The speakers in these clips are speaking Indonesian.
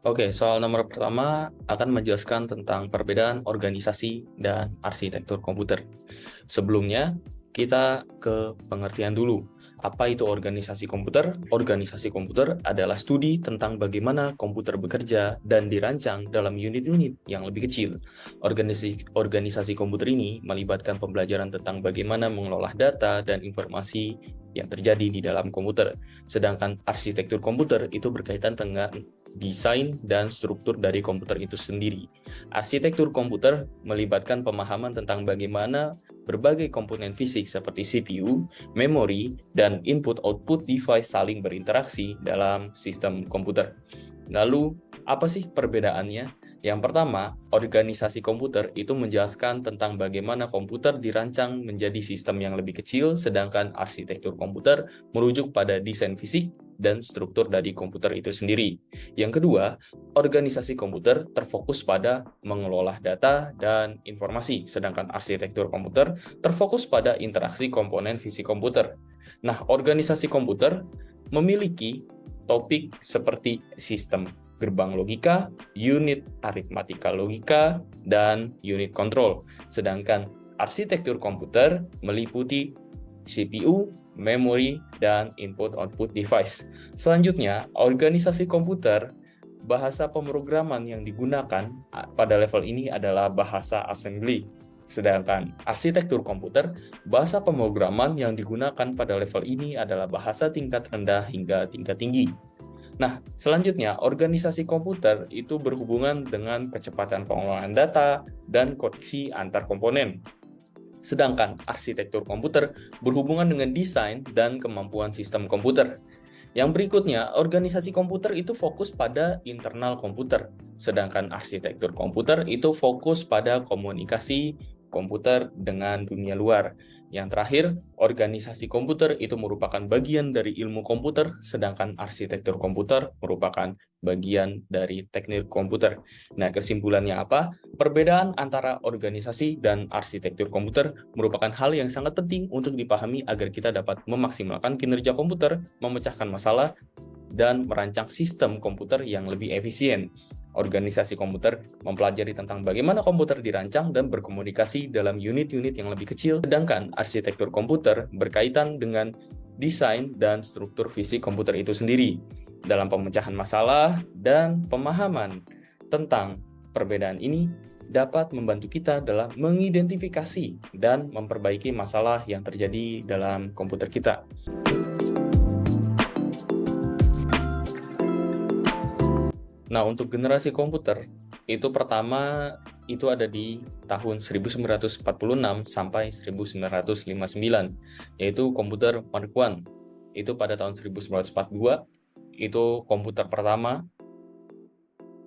Oke, soal nomor pertama akan menjelaskan tentang perbedaan organisasi dan arsitektur komputer. Sebelumnya, kita ke pengertian dulu. Apa itu organisasi komputer? Organisasi komputer adalah studi tentang bagaimana komputer bekerja dan dirancang dalam unit-unit yang lebih kecil. Organisasi komputer ini melibatkan pembelajaran tentang bagaimana mengelola data dan informasi yang terjadi di dalam komputer. Sedangkan arsitektur komputer itu berkaitan dengan desain dan struktur dari komputer itu sendiri. Arsitektur komputer melibatkan pemahaman tentang bagaimana berbagai komponen fisik seperti CPU, memori, dan input-output device saling berinteraksi dalam sistem komputer. Lalu, apa sih perbedaannya? Yang pertama, organisasi komputer itu menjelaskan tentang bagaimana komputer dirancang menjadi sistem yang lebih kecil, sedangkan arsitektur komputer merujuk pada desain fisik dan struktur dari komputer itu sendiri. Yang kedua, organisasi komputer terfokus pada mengelola data dan informasi, sedangkan arsitektur komputer terfokus pada interaksi komponen fisik komputer. Nah, organisasi komputer memiliki topik seperti sistem gerbang logika, unit aritmatika logika, dan unit kontrol. Sedangkan arsitektur komputer meliputi CPU, memori, dan input-output device. Selanjutnya, organisasi komputer, bahasa pemrograman yang digunakan pada level ini adalah bahasa assembly. Sedangkan arsitektur komputer, bahasa pemrograman yang digunakan pada level ini adalah bahasa tingkat rendah hingga tingkat tinggi. Nah, selanjutnya, organisasi komputer itu berhubungan dengan kecepatan pengelolaan data dan koneksi antar komponen. Sedangkan arsitektur komputer berhubungan dengan desain dan kemampuan sistem komputer. Yang berikutnya, organisasi komputer itu fokus pada internal komputer, sedangkan arsitektur komputer itu fokus pada komunikasi komputer dengan dunia luar. Yang terakhir, organisasi komputer itu merupakan bagian dari ilmu komputer, sedangkan arsitektur komputer merupakan bagian dari teknik komputer. Nah, kesimpulannya apa? Perbedaan antara organisasi dan arsitektur komputer merupakan hal yang sangat penting untuk dipahami agar kita dapat memaksimalkan kinerja komputer, memecahkan masalah, dan merancang sistem komputer yang lebih efisien. Organisasi komputer mempelajari tentang bagaimana komputer dirancang dan berkomunikasi dalam unit-unit yang lebih kecil, sedangkan arsitektur komputer berkaitan dengan desain dan struktur fisik komputer itu sendiri. Dalam pemecahan masalah dan pemahaman tentang perbedaan ini dapat membantu kita dalam mengidentifikasi dan memperbaiki masalah yang terjadi dalam komputer kita. Nah, untuk generasi komputer, itu pertama itu ada di tahun 1946 sampai 1959, yaitu komputer Mark I. Itu pada tahun 1942, itu komputer pertama.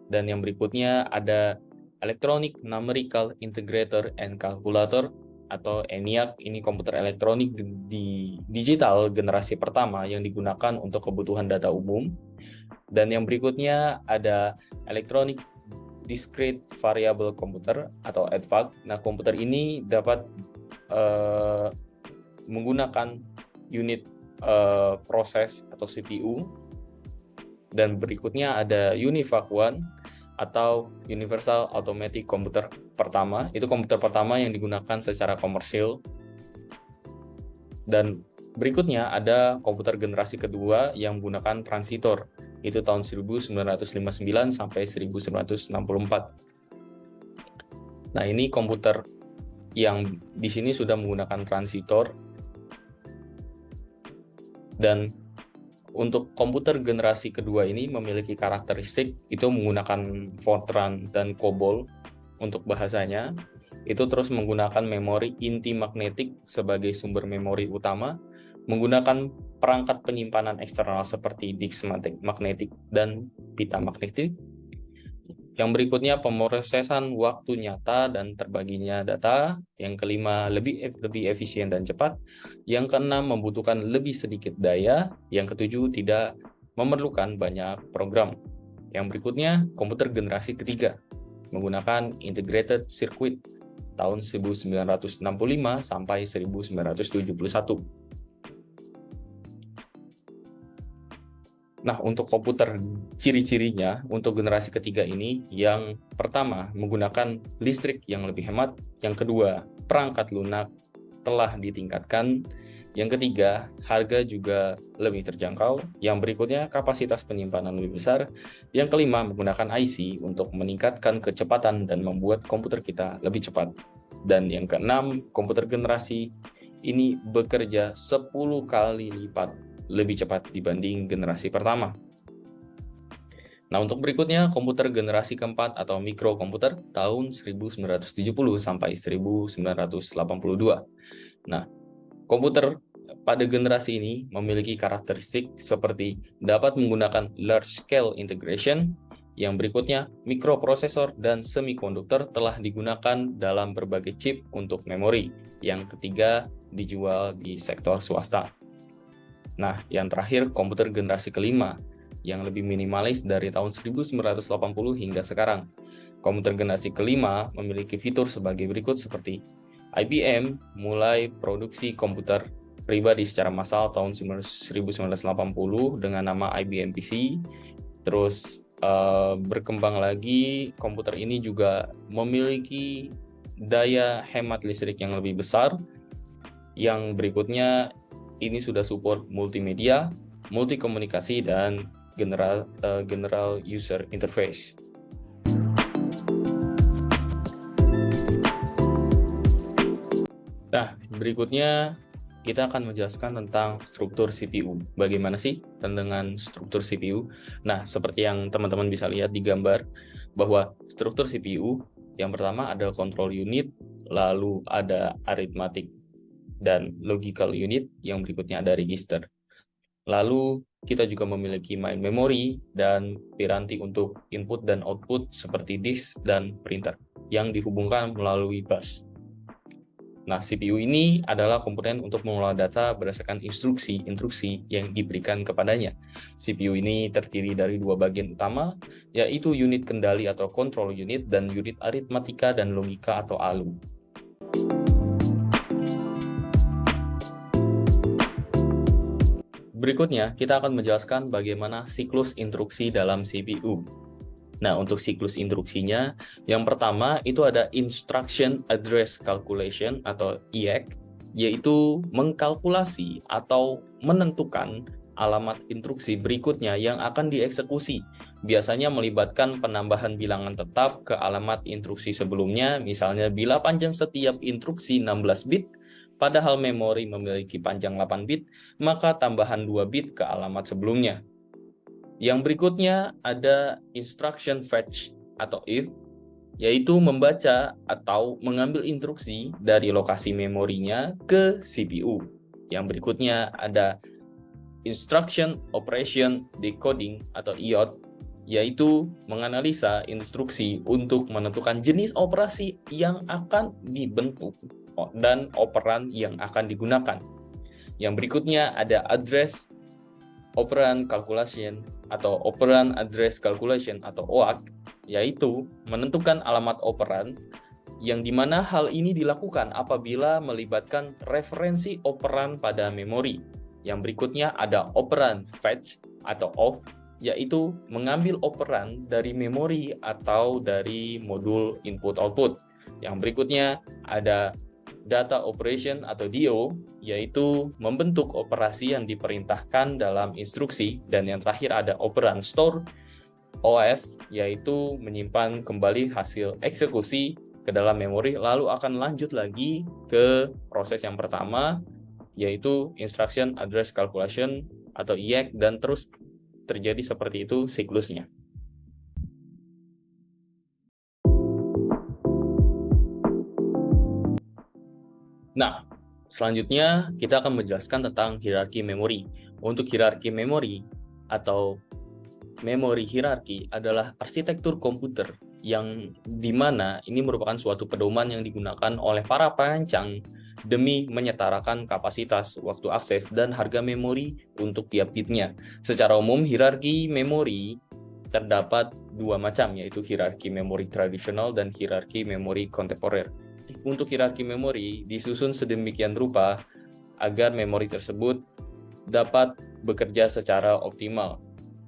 Dan yang berikutnya ada Electronic Numerical Integrator and Calculator atau ENIAC. Ini komputer elektronik di digital generasi pertama yang digunakan untuk kebutuhan data umum. Dan yang berikutnya ada Electronic Discrete Variable Computer atau EDVAC. Nah, komputer ini dapat menggunakan unit proses atau CPU. Dan berikutnya ada UNIVAC One atau Universal Automatic Computer pertama. Itu komputer pertama yang digunakan secara komersil. Dan berikutnya ada komputer generasi kedua yang menggunakan transitor. Itu tahun 1959 sampai 1964. Nah, ini komputer yang di sini sudah menggunakan transitor. Dan untuk komputer generasi kedua ini memiliki karakteristik itu menggunakan Fortran dan COBOL untuk bahasanya. Itu terus menggunakan memori inti magnetik sebagai sumber memori utama, menggunakan perangkat penyimpanan eksternal seperti disk magnetik dan pita magnetik. Yang berikutnya pemrosesan waktu nyata dan terbaginya data. Yang kelima lebih efisien dan cepat. Yang keenam membutuhkan lebih sedikit daya. Yang ketujuh tidak memerlukan banyak program. Yang berikutnya komputer generasi ketiga menggunakan integrated circuit tahun 1965 sampai 1971. Nah, untuk komputer, ciri-cirinya untuk generasi ketiga ini, yang pertama menggunakan listrik yang lebih hemat, yang kedua perangkat lunak telah ditingkatkan, yang ketiga harga juga lebih terjangkau, yang berikutnya kapasitas penyimpanan lebih besar, yang kelima menggunakan IC untuk meningkatkan kecepatan dan membuat komputer kita lebih cepat, dan yang keenam komputer generasi ini bekerja 10 kali lipat lebih cepat dibanding generasi pertama. Nah, untuk berikutnya, komputer generasi keempat atau mikrokomputer tahun 1970 sampai 1982. Nah, komputer pada generasi ini memiliki karakteristik seperti dapat menggunakan large scale integration, yang berikutnya mikroprosesor dan semikonduktor telah digunakan dalam berbagai chip untuk memori, yang ketiga dijual di sektor swasta. Nah, yang terakhir komputer generasi kelima yang lebih minimalis dari tahun 1980 hingga sekarang. Komputer generasi kelima memiliki fitur sebagai berikut seperti IBM mulai produksi komputer pribadi secara massal tahun 1980 dengan nama IBM PC. Terus berkembang lagi, komputer ini juga memiliki daya hemat listrik yang lebih besar. Yang berikutnya ini sudah support multimedia, multikomunikasi, dan general user interface. Nah, berikutnya kita akan menjelaskan tentang struktur CPU. Bagaimana sih dengan struktur CPU? Nah, seperti yang teman-teman bisa lihat di gambar, bahwa struktur CPU yang pertama ada control unit, lalu ada arithmetic dan logical unit, yang berikutnya ada register. Lalu kita juga memiliki main memory dan piranti untuk input dan output seperti disk dan printer yang dihubungkan melalui bus. Nah, CPU ini adalah komponen untuk mengolah data berdasarkan instruksi yang diberikan kepadanya. CPU ini terdiri dari dua bagian utama, yaitu unit kendali atau control unit dan unit aritmatika dan logika atau ALU. Berikutnya, kita akan menjelaskan bagaimana siklus instruksi dalam CPU. Nah, untuk siklus instruksinya, yang pertama itu ada Instruction Address Calculation atau IAC, yaitu mengkalkulasi atau menentukan alamat instruksi berikutnya yang akan dieksekusi. Biasanya melibatkan penambahan bilangan tetap ke alamat instruksi sebelumnya, misalnya bila panjang setiap instruksi 16 bit, padahal memori memiliki panjang 8 bit, maka tambahan 2 bit ke alamat sebelumnya. Yang berikutnya ada instruction fetch atau if, yaitu membaca atau mengambil instruksi dari lokasi memorinya ke CPU. Yang berikutnya ada instruction operation decoding atau IOD, yaitu menganalisa instruksi untuk menentukan jenis operasi yang akan dibentuk dan operan yang akan digunakan. Yang berikutnya ada address operand calculation atau operand address calculation atau OAC, yaitu menentukan alamat operan, yang dimana hal ini dilakukan apabila melibatkan referensi operan pada memori. Yang berikutnya ada operand fetch atau OFF, yaitu mengambil operan dari memori atau dari modul input-output. Yang berikutnya ada data operation atau DO, yaitu membentuk operasi yang diperintahkan dalam instruksi. Dan yang terakhir ada operand store, OS, yaitu menyimpan kembali hasil eksekusi ke dalam memori, lalu akan lanjut lagi ke proses yang pertama, yaitu instruction address calculation atau IAC, dan terus terjadi seperti itu siklusnya. Nah, selanjutnya kita akan menjelaskan tentang hierarki memori. Untuk hierarki memori atau memori hierarki adalah arsitektur komputer yang dimana ini merupakan suatu pedoman yang digunakan oleh para perancang demi menyetarakan kapasitas, waktu akses, dan harga memori untuk tiap bitnya. Secara umum, hierarki memori terdapat dua macam, yaitu hierarki memori tradisional dan hierarki memori kontemporer. Untuk hierarki memori disusun sedemikian rupa agar memori tersebut dapat bekerja secara optimal.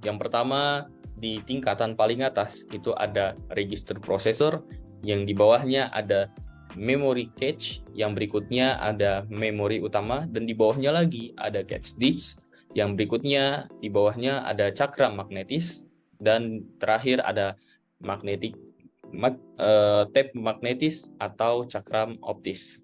Yang pertama, di tingkatan paling atas itu ada register processor, yang di bawahnya ada memory cache, yang berikutnya ada memori utama, dan di bawahnya lagi ada cache disk, yang berikutnya di bawahnya ada cakram magnetis, dan terakhir ada tape magnetis atau cakram optis.